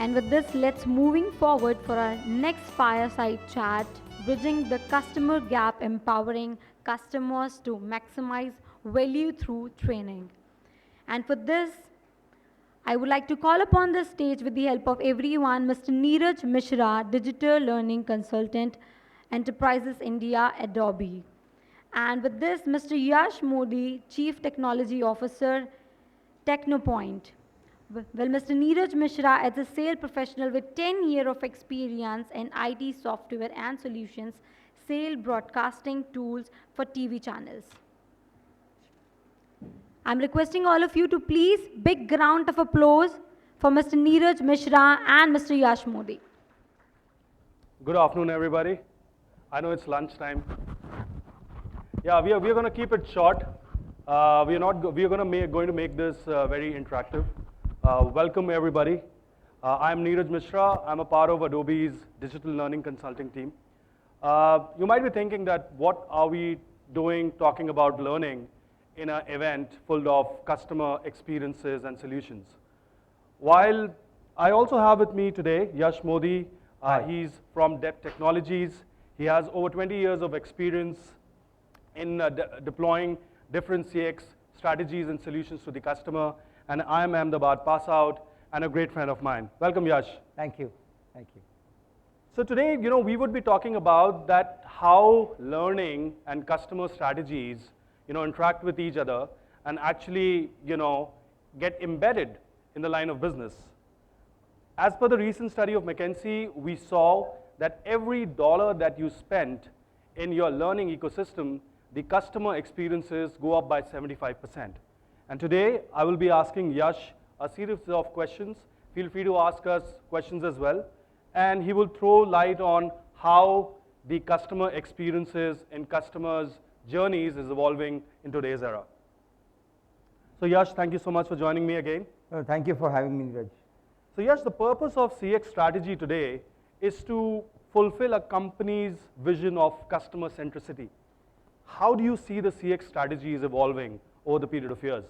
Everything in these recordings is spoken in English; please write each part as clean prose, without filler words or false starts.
And with this, let's moving forward for our next fireside chat, bridging the customer gap, empowering customers to maximize value through training. And for this, I would like to call upon the stage with the help of everyone, Mr. Neeraj Mishra, Digital Learning Consultant, Enterprises India, Adobe. And with this, Mr. Yash Mody, Chief Technology Officer, Technopoint. Well, Mr. Neeraj Mishra is a sales professional with 10 years of experience in IT software and solutions, sale broadcasting tools for TV channels. I'm requesting all of you to please big round of applause for Mr. Neeraj Mishra and Mr. Yash Mody. Good afternoon, everybody. I know it's lunchtime. Yeah, we are going to keep it short. We are going to make this very interactive. Welcome, everybody. I'm Neeraj Mishra. I'm a part of Adobe's digital learning consulting team. You might be thinking that what are we doing talking about learning in an event full of customer experiences and solutions. While I also have with me today Yash Mody. He's from DEPT Technologies. He has over 20 years of experience in deploying different CX strategies and solutions to the customer. And I am Ahmedabad pass out and a great friend of mine. Welcome, Yash. Thank you. Thank you. So today, we would be talking about that how learning and customer strategies interact with each other and actually, get embedded in the line of business. As per the recent study of McKinsey, we saw that every dollar that you spent in your learning ecosystem, the customer experiences go up by 75%. And today, I will be asking Yash a series of questions. Feel free to ask us questions as well. And he will throw light on how the customer experiences and customers' journeys is evolving in today's era. So Yash, thank you so much for joining me again. Thank you for having me, Raj. So Yash, the purpose of CX strategy today is to fulfill a company's vision of customer centricity. How do you see the CX strategies evolving over the period of years?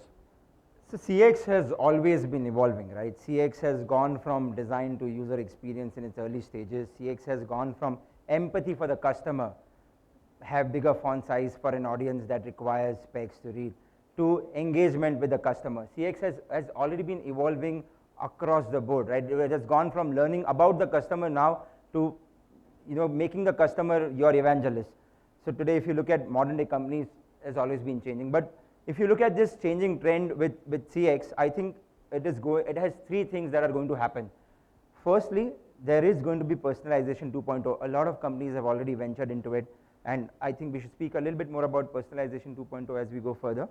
So CX has always been evolving, right? CX has gone from design to user experience in its early stages. CX has gone from empathy for the customer, have bigger font size for an audience that requires specs to read, to engagement with the customer. CX has already been evolving across the board, right? It has gone from learning about the customer now to making the customer your evangelist. So today, if you look at modern day companies, has always been changing. But if you look at this changing trend with CX, I think it has three things that are going to happen. Firstly, there is going to be personalization 2.0. A lot of companies have already ventured into it, and I think we should speak a little bit more about personalization 2.0 as we go further.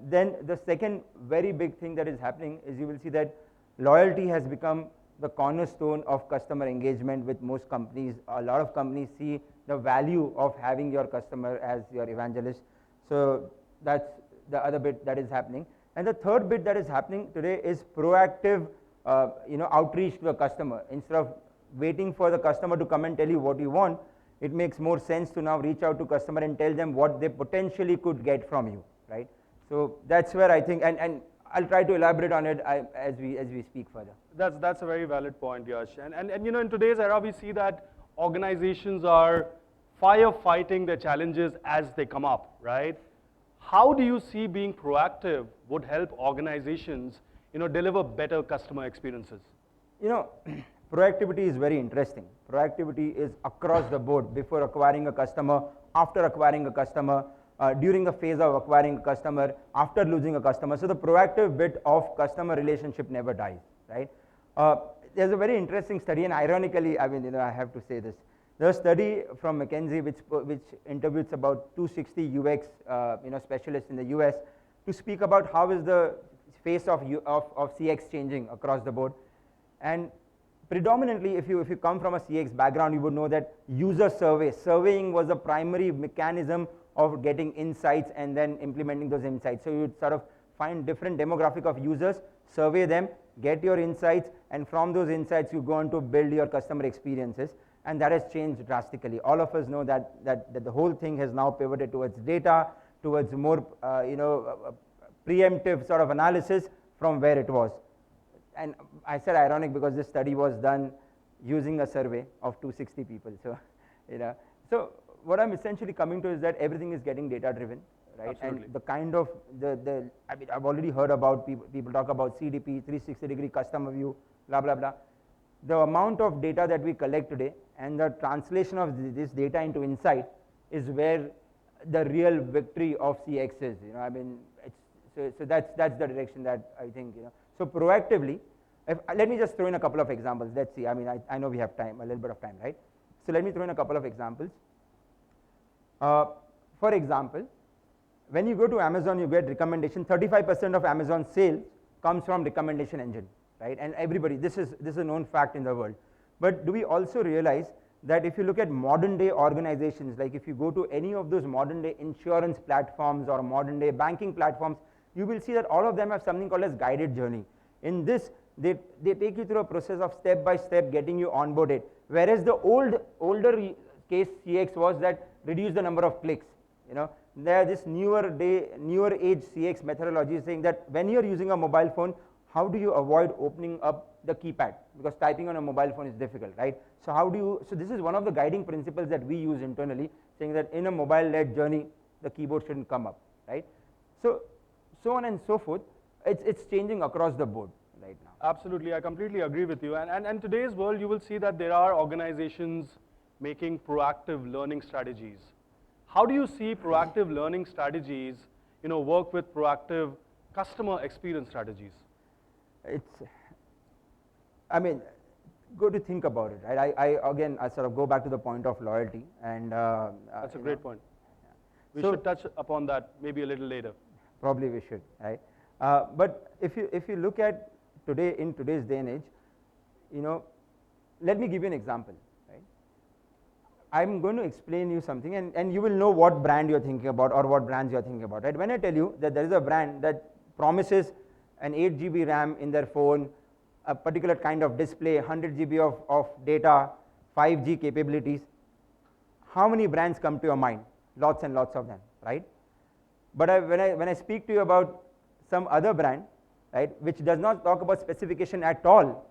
Then the second very big thing that is happening is you will see that loyalty has become the cornerstone of customer engagement with most companies. A lot of companies see the value of having your customer as your evangelist. So that's the other bit that is happening. And the third bit that is happening today is proactive outreach to the customer. Instead of waiting for the customer to come and tell you what you want, it makes more sense to now reach out to customer and tell them what they potentially could get from you, right? So that's where I think, and I'll try to elaborate on it as we speak further. That's a very valid point, Yash. And in today's era, we see that organizations are firefighting their challenges as they come up, right? How do you see being proactive would help organizations, deliver better customer experiences? Proactivity is very interesting. Proactivity is across the board, before acquiring a customer, after acquiring a customer, during the phase of acquiring a customer, after losing a customer. So the proactive bit of customer relationship never dies, right? There's a very interesting study, and ironically, I have to say this. There's a study from McKinsey which interviews about 260 UX specialists in the US to speak about how is the face of CX changing across the board. And predominantly, if you come from a CX background, you would know that user surveying was the primary mechanism of getting insights and then implementing those insights. So you would sort of find different demographic of users, survey them, get your insights, and from those insights you go on to build your customer experiences, and that has changed drastically. All of us know that the whole thing has now pivoted towards data, towards more preemptive sort of analysis from where it was. and I said ironic because this study was done using a survey of 260 people. So, you know, so what I'm essentially coming to is that everything is getting data driven, right? Absolutely. And the kind of I mean, I've already heard about people talk about CDP, 360-degree customer view, blah blah blah. The amount of data that we collect today and the translation of this data into insight is where the real victory of CX is. You know, I mean, so that's the direction that I think, you know. So proactively, let me just throw in a couple of examples. Let's see. I mean, I know we have time, a little bit of time, right? So let me throw in a couple of examples. For example, when you go to Amazon, you get recommendation. 35% of Amazon sales comes from recommendation engine, right? And everybody, this is a known fact in the world. But do we also realize that if you look at modern day organizations, like if you go to any of those modern day insurance platforms or modern day banking platforms, you will see that all of them have something called as guided journey. In this, they take you through a process of step by step getting you onboarded. Whereas the older case CX was that reduce the number of clicks. You know, there this newer age CX methodology is saying that when you're using a mobile phone, how do you avoid opening up the keypad? Because typing on a mobile phone is difficult, right? So how do you, so this is one of the guiding principles that we use internally, saying that in a mobile-led journey, the keyboard shouldn't come up, right? So on and so forth, it's changing across the board right now. Absolutely, I completely agree with you. And in today's world, you will see that there are organizations making proactive learning strategies. How do you see proactive learning strategies, you know, work with proactive customer experience strategies? I mean, go to think about it, right? I sort of go back to the point of loyalty, and that's a great point. We so should touch upon that maybe a little later. Probably we should, right? But if you look at in today's day and age, you know, let me give you an example, right? I'm going to explain you something, and you will know what brand you're thinking about or what brands you're thinking about, right? When I tell you that there is a brand that promises an 8 GB RAM in their phone, a particular kind of display, 100 GB of data, 5G capabilities, how many brands come to your mind? Lots and lots of them, right? But when I speak to you about some other brand, right, which does not talk about specification at all,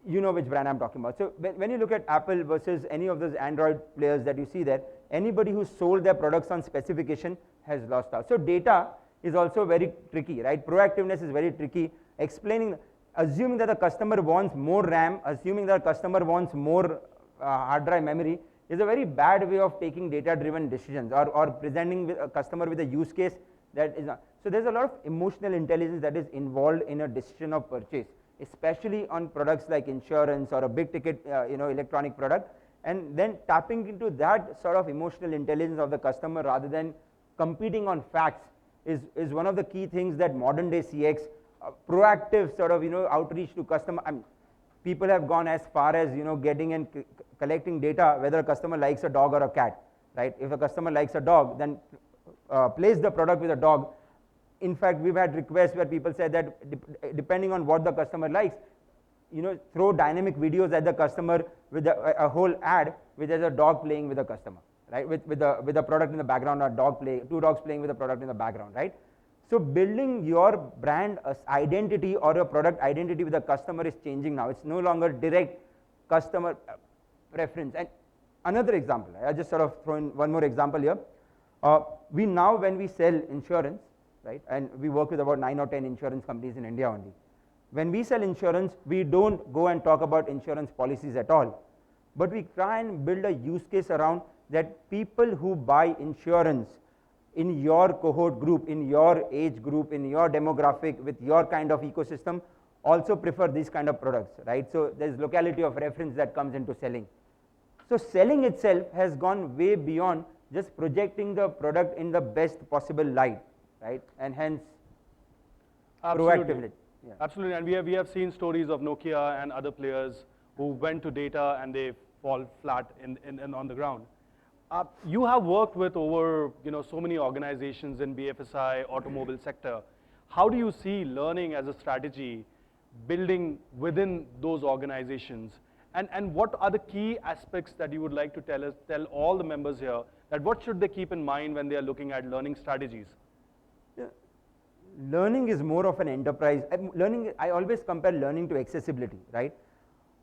you know which brand I'm talking about. So when you look at Apple versus any of those Android players that you see there, anybody who sold their products on specification has lost out. So data is also very tricky, right? Proactiveness is very tricky. Assuming that the customer wants more RAM, assuming that the customer wants more hard drive memory, is a very bad way of taking data-driven decisions or presenting a customer with a use case that is not. So there's a lot of emotional intelligence that is involved in a decision of purchase, especially on products like insurance or a big ticket electronic product, and then tapping into that sort of emotional intelligence of the customer rather than competing on facts is one of the key things that modern day CX, proactive sort of outreach to customer. I mean, people have gone as far as getting and collecting data whether a customer likes a dog or a cat, right? If a customer likes a dog, then place the product with a dog. In fact, we've had requests where people said that depending on what the customer likes, throw dynamic videos at the customer with a whole ad which has a dog playing with a customer, right? With a product in the background, or two dogs playing with a product in the background, right? So building your brand identity or a product identity with the customer is changing now. It's no longer direct customer preference. And another example, I just sort of throw in one more example here. We now, when we sell insurance, right, and we work with about 9 or 10 insurance companies in India only. When we sell insurance, we don't go and talk about insurance policies at all, but we try and build a use case around that people who buy insurance in your cohort group, in your age group, in your demographic, with your kind of ecosystem, also prefer these kind of products, right? So there's locality of reference that comes into selling. So selling itself has gone way beyond just projecting the product in the best possible light, right? And hence, proactively. Yeah. Absolutely, and we have seen stories of Nokia and other players who went to data and they fall flat on the ground. You have worked with over so many organizations in BFSI, automobile sector. How do you see learning as a strategy building within those organizations? And what are the key aspects that you would like to tell all the members here, that what should they keep in mind when they are looking at learning strategies? Yeah. learning is more of an enterprise. Learning, I always compare learning to accessibility, right?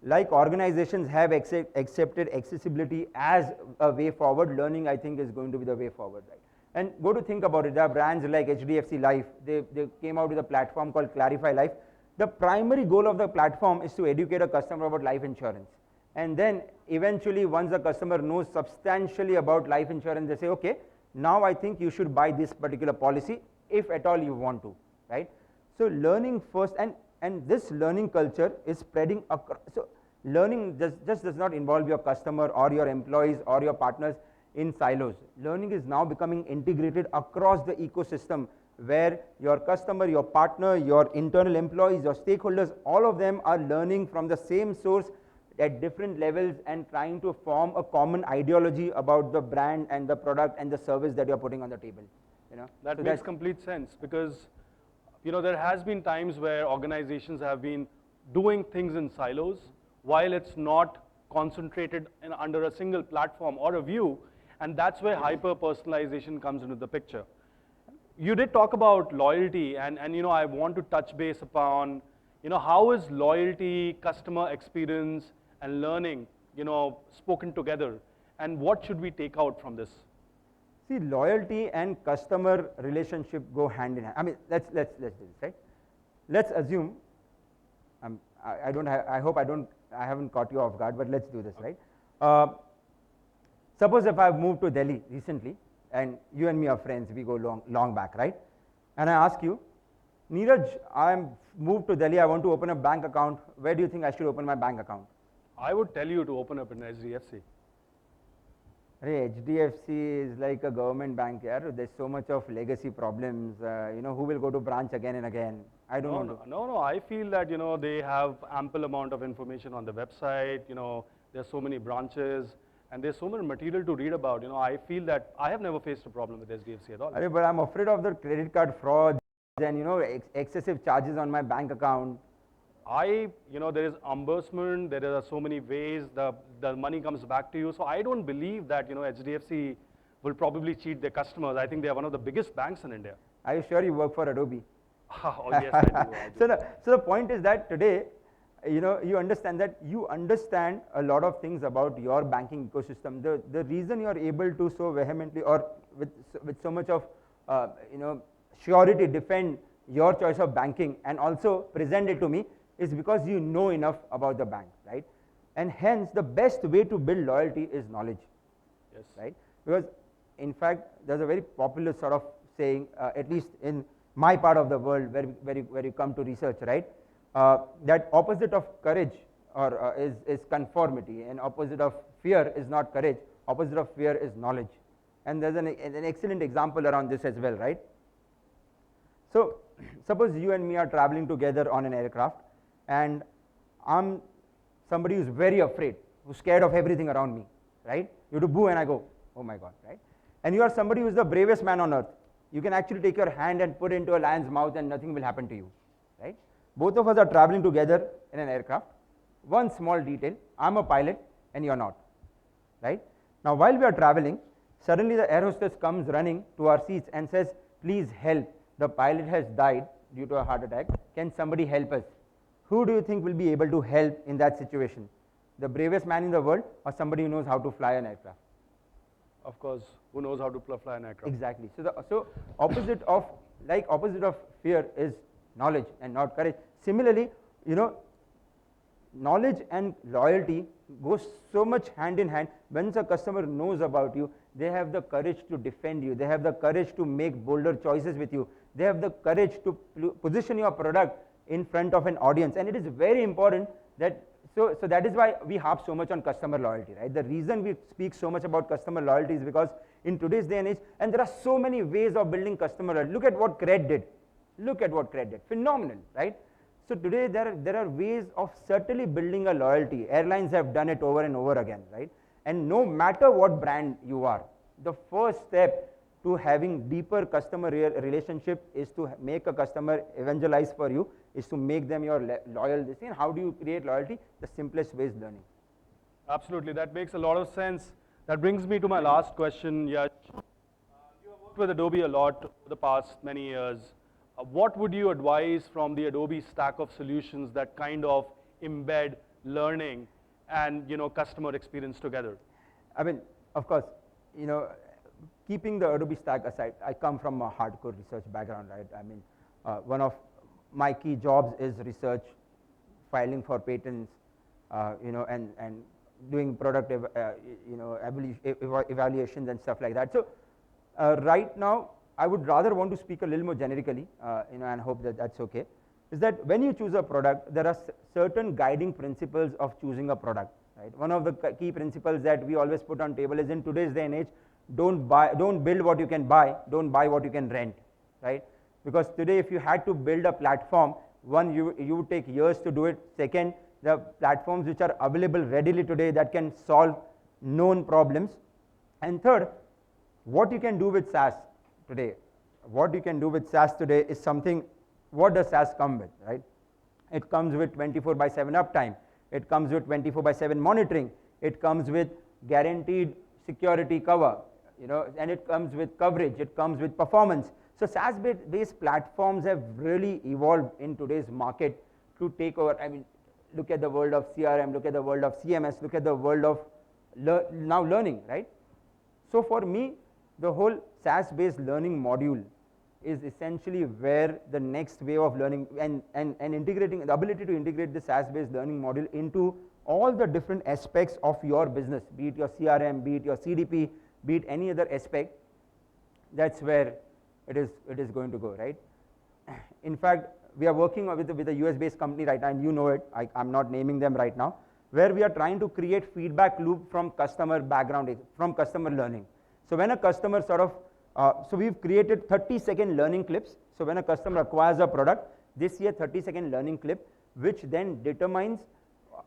Like organizations have accepted accessibility as a way forward, learning I think is going to be the way forward, right? And go to think about it, there are brands like HDFC Life, they came out with a platform called Clarify Life. The primary goal of the platform is to educate a customer about life insurance. And then eventually once the customer knows substantially about life insurance, they say, okay, now I think you should buy this particular policy if at all you want to, right? So learning first, and this learning culture is spreading across. So learning just does not involve your customer or your employees or your partners in silos. Learning is now becoming integrated across the ecosystem where your customer, your partner, your internal employees, your stakeholders, all of them are learning from the same source at different levels and trying to form a common ideology about the brand and the product and the service that you're putting on the table. You know? That so makes complete sense, because there has been times where organizations have been doing things in silos while it's not concentrated under a single platform or a view, and that's where hyper personalization comes into the picture. You did talk about loyalty, and I want to touch base upon how is loyalty, customer experience, and learning spoken together, and what should we take out from this? See, loyalty and customer relationship go hand in hand. I mean, let's do this, right? Let's assume, I hope I haven't caught you off guard, but let's do this, right? Suppose if I've moved to Delhi recently, and you and me are friends, we go long back, right? And I ask you, Neeraj, I'm moved to Delhi, I want to open a bank account. Where do you think I should open my bank account? I would tell you to open up an HDFC. Hey, HDFC is like a government bank, yeah. There's so much of legacy problems. Who will go to branch again and again? I don't want to. No. I feel that they have ample amount of information on the website. There's so many branches, and there's so much material to read about. I feel that I have never faced a problem with HDFC at all. But I'm afraid of the credit card fraud and excessive charges on my bank account. There is ombudsman, there are so many ways the money comes back to you. So I don't believe that HDFC will probably cheat their customers. I think they are one of the biggest banks in India. Are you sure you work for Adobe? Oh, yes, I do. So the point is that today, you understand a lot of things about your banking ecosystem. The reason you are able to so vehemently or with so much of surety defend your choice of banking and also present it to me is because you know enough about the bank, right? And hence the best way to build loyalty is knowledge. Yes. Right? Because in fact there's a very popular sort of saying, at least in my part of the world where you come to research, right? That opposite of courage is conformity, and opposite of fear is not courage, opposite of fear is knowledge. And there's an excellent example around this as well, right? So suppose you and me are traveling together on an aircraft, and I'm somebody who's very afraid, who's scared of everything around me, right? You do boo and I go, oh my God, right? And you are somebody who's the bravest man on earth. You can actually take your hand and put it into a lion's mouth and nothing will happen to you, right? Both of us are traveling together in an aircraft. One small detail, I'm a pilot and you're not, right? Now while we are traveling, suddenly the air hostess comes running to our seats and says, please help, the pilot has died due to a heart attack, can somebody help us? Who do you think will be able to help in that situation? The bravest man in the world or somebody who knows how to fly an aircraft? Of course, who knows how to fly an aircraft? Exactly. So opposite of fear is knowledge and not courage. Similarly, knowledge and loyalty goes so much hand in hand. Once a customer knows about you, they have the courage to defend you. They have the courage to make bolder choices with you. They have the courage to position your product in front of an audience. And it is very important that, so that is why we harp so much on customer loyalty, right? The reason we speak so much about customer loyalty is because in today's day and age, and there are so many ways of building customer loyalty. Look at what Cred did. Phenomenal, right? So today there are ways of certainly building a loyalty. Airlines have done it over and over again, right? And no matter what brand you are, the first step to having deeper customer relationship is to make a customer evangelize for you, is to make them your loyal. And how do you create loyalty? The simplest way is learning. Absolutely, that makes a lot of sense. That brings me to my last question, Yash. You have worked with Adobe a lot over the past many years. what would you advise from the Adobe stack of solutions that kind of embed learning and customer experience together? I mean, of course, you know, keeping the Adobe stack aside, I come from a hardcore research background, right? I mean, one of my key jobs is research, filing for patents, and doing product evaluations and stuff like that. So right now, I would rather want to speak a little more generically, and hope that that's okay. Is that when you choose a product, there are certain guiding principles of choosing a product. Right? One of the key principles that we always put on table is, in today's day and age, don't build what you can buy, don't buy what you can rent, right? Because today, if you had to build a platform, one, you would take years to do it. Second, the platforms which are available readily today that can solve known problems. And third, what you can do with SaaS today. What you can do with SaaS today is something. What does SaaS come with, right? It comes with 24/7 uptime. It comes with 24/7 monitoring. It comes with guaranteed security cover, and it comes with coverage. It comes with performance. So SaaS-based platforms have really evolved in today's market to take over. I mean, look at the world of CRM, look at the world of CMS, look at the world of now learning, right? So for me, the whole SaaS-based learning module is essentially where the next wave of learning and integrating the ability to integrate the SaaS-based learning module into all the different aspects of your business, be it your CRM, be it your CDP, be it any other aspect. That's where it is going to go, right? In fact, we are working with a US-based company right now, and you know it. I'm not naming them right now, where we are trying to create feedback loop from customer background, from customer learning. So when a customer so we've created 30-second learning clips. So when a customer acquires a product, they see a 30-second learning clip, which then determines,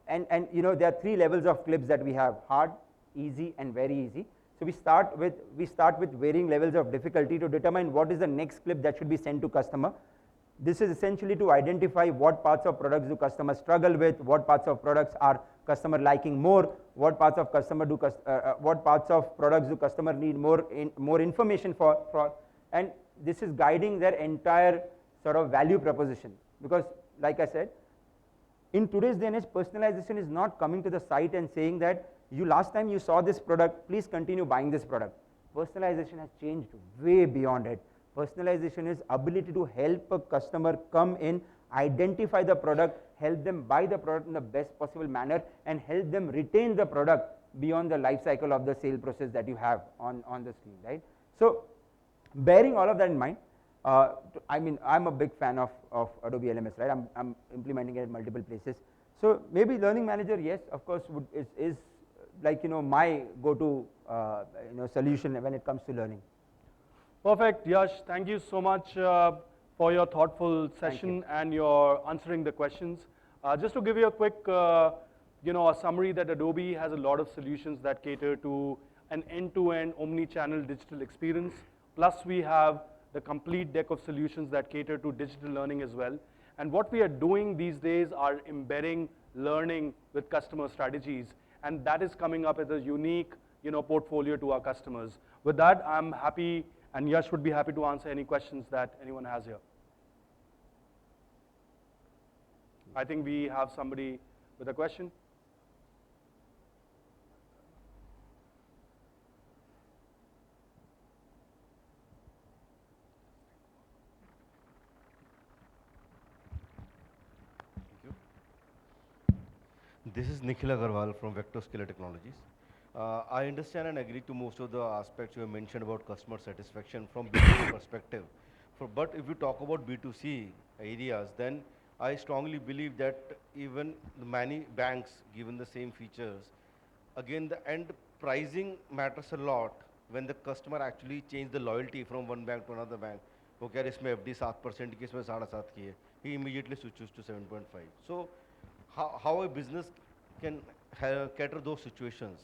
and there are 3 levels of clips that we have: hard, easy, and very easy. So we start with varying levels of difficulty to determine what is the next clip that should be sent to customer. This is essentially to identify what parts of products do customers struggle with, what parts of products are customer liking more, what parts of products do customer need more information for, and this is guiding their entire sort of value proposition. Because, like I said, in today's day and age, personalization is not coming to the site and saying that last time you saw this product, please continue buying this product. Personalization has changed way beyond it. Personalization is ability to help a customer come in, identify the product, help them buy the product in the best possible manner, and help them retain the product beyond the life cycle of the sale process that you have on the screen, right? So bearing all of that in mind, I mean, I'm a big fan of Adobe LMS, right? I'm implementing it at multiple places. So maybe Learning Manager, yes, of course, is like my go-to solution when it comes to learning. Perfect, Yash. Thank you so much for your thoughtful session and your answering the questions. Just to give you a quick, a summary, that Adobe has a lot of solutions that cater to an end-to-end omni-channel digital experience. Plus, we have the complete deck of solutions that cater to digital learning as well. And what we are doing these days are embedding learning with customer strategies, and that is coming up as a unique, portfolio to our customers. With that, I'm happy, and Yash would be happy to answer any questions that anyone has here. I think we have somebody with a question. This is Nikhil Agarwal from Vector Scalar Technologies. I understand and agree to most of the aspects you have mentioned about customer satisfaction from B2B perspective. But if you talk about B2C areas, then I strongly believe that even many banks, given the same features, again the end pricing matters a lot when the customer actually change the loyalty from one bank to another bank. वो कह रहे इसमें FD 7% की, इसमें 7.5 की है. He immediately switches to 7.5. So how a business can cater those situations?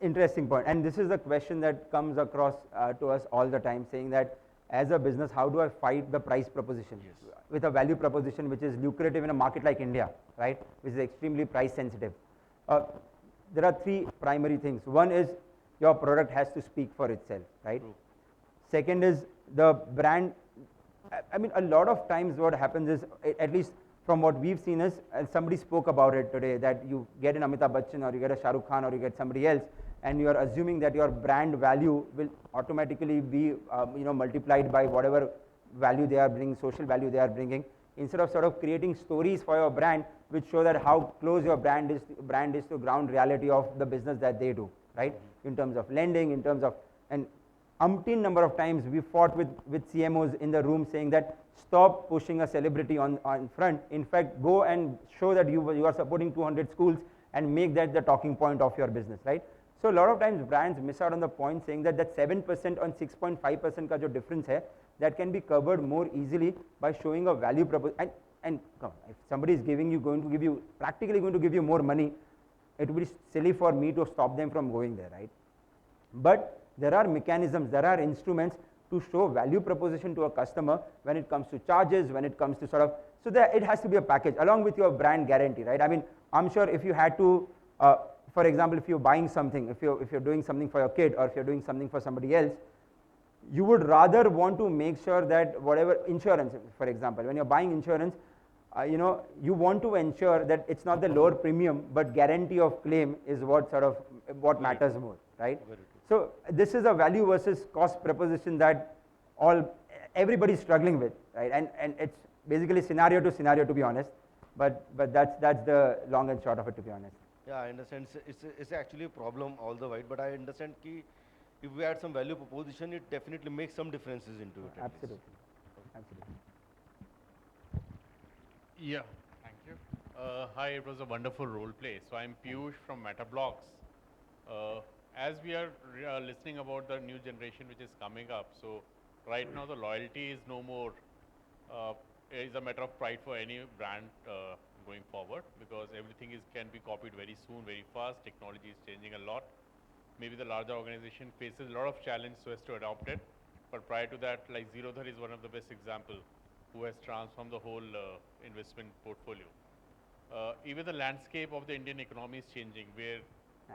Interesting point, and this is a question that comes across to us all the time, saying that as a business, how do I fight the price proposition with a value proposition which is lucrative in a market like India, right, which is extremely price sensitive. There are 3 primary things. One is your product has to speak for itself, right? True. Second is the brand I mean, a lot of times what happens is, at least from what we've seen is, and somebody spoke about it today, that you get an Amitabh Bachchan or you get a Shah Rukh Khan or you get somebody else, and you are assuming that your brand value will automatically be multiplied by whatever value they are bringing, social value they are bringing, instead of sort of creating stories for your brand which show that how close your brand is to ground reality of the business that they do, right? In terms of lending, in terms of, and umpteen number of times we fought with CMOs in the room saying that stop pushing a celebrity on front. In fact, go and show that you are supporting 200 schools and make that the talking point of your business, right? So a lot of times brands miss out on the point saying that 7% on 6.5% ka jo difference hai, that can be covered more easily by showing a value proposition. And come on, if somebody is practically going to give you more money, it would be silly for me to stop them from going there, right? But there are mechanisms, there are instruments to show value proposition to a customer when it comes to charges, when it comes to sort of, so that it has to be a package along with your brand guarantee, right? I mean, I'm sure if you had to, for example, if you're buying something, if you're doing something for your kid or if you're doing something for somebody else, you would rather want to make sure that whatever insurance, for example, when you're buying insurance, you want to ensure that it's not the lower premium, but guarantee of claim is what matters more, right? So this is a value versus cost proposition that everybody is struggling with, right? And it's basically scenario to scenario, to be honest. But that's the long and short of it, to be honest. Yeah, I understand. It's actually a problem all the while, but I understand ki if we add some value proposition, it definitely makes some differences into it. Absolutely. Absolutely. Yeah, thank you. Hi, it was a wonderful role play. So I'm Piyush from Metablocks. As we are listening about the new generation which is coming up, so right now the loyalty is no more, it is a matter of pride for any brand going forward, because everything can be copied very soon, very fast. Technology is changing a lot. Maybe the larger organization faces a lot of challenge so as to adopt it. But prior to that, like Zerodhar is one of the best example who has transformed the whole investment portfolio. Even the landscape of the Indian economy is changing, where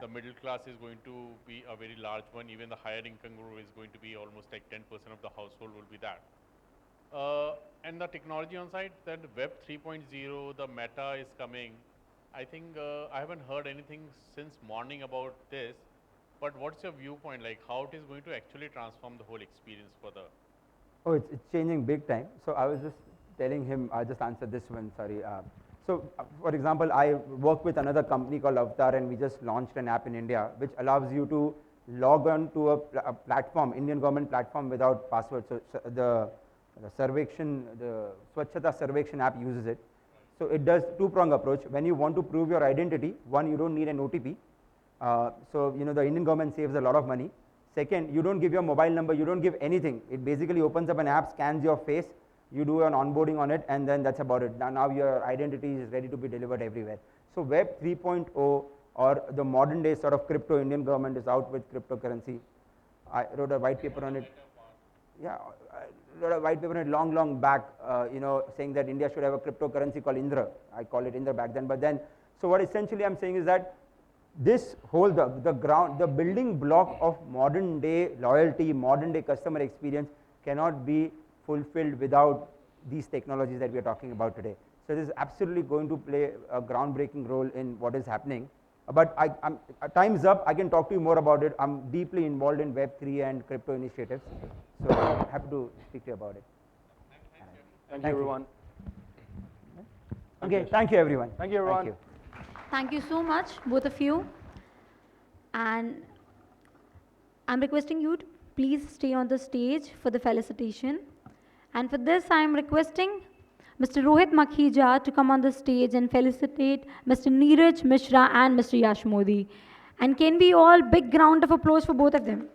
the middle class is going to be a very large one. Even the higher income group is going to be almost like 10% of the household will be that. And the technology on site, that Web 3.0, the Meta is coming. I think I haven't heard anything since morning about this. But what's your viewpoint, like how it is going to actually transform the whole experience for the... Oh, it's changing big time. So I was just telling him, I just answered this one, sorry. For example, I work with another company called Avatar, and we just launched an app in India which allows you to log on to a platform, Indian government platform, without password. So the Swachhata Sarvekshan app uses it. So it does two-prong approach. When you want to prove your identity, one, you don't need an OTP. So the Indian government saves a lot of money. Second, you don't give your mobile number, you don't give anything. It basically opens up an app, scans your face, you do an onboarding on it, and then that's about it. Now your identity is ready to be delivered everywhere. So Web 3.0, or the modern day sort of crypto, Indian government is out with cryptocurrency. I wrote a white paper on it. Yeah, I wrote a white paper on it long back, saying that India should have a cryptocurrency called Indra. I called it Indra back then. But then, so what essentially I'm saying is that this whole, the building block of modern day loyalty, modern day customer experience cannot be fulfilled without these technologies that we are talking about today. So this is absolutely going to play a groundbreaking role in what is happening. But time's up, I can talk to you more about it. I'm deeply involved in Web3 and crypto initiatives. So I'm happy to speak to you about it. Thank you, everyone. Okay, thank you, everyone. Thank you, everyone. Thank you. Thank you so much, both of you. And I'm requesting you to please stay on the stage for the felicitation. And for this, I'm requesting Mr. Rohit Makhija to come on the stage and felicitate Mr. Neeraj Mishra and Mr. Yash Mody. And can we all big round of applause for both of them?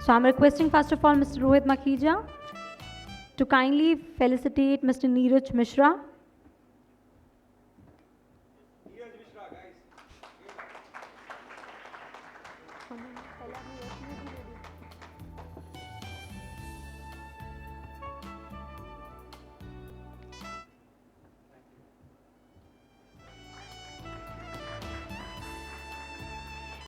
So I'm requesting first of all Mr. Rohit Makhija to kindly felicitate Mr. Neeraj Mishra.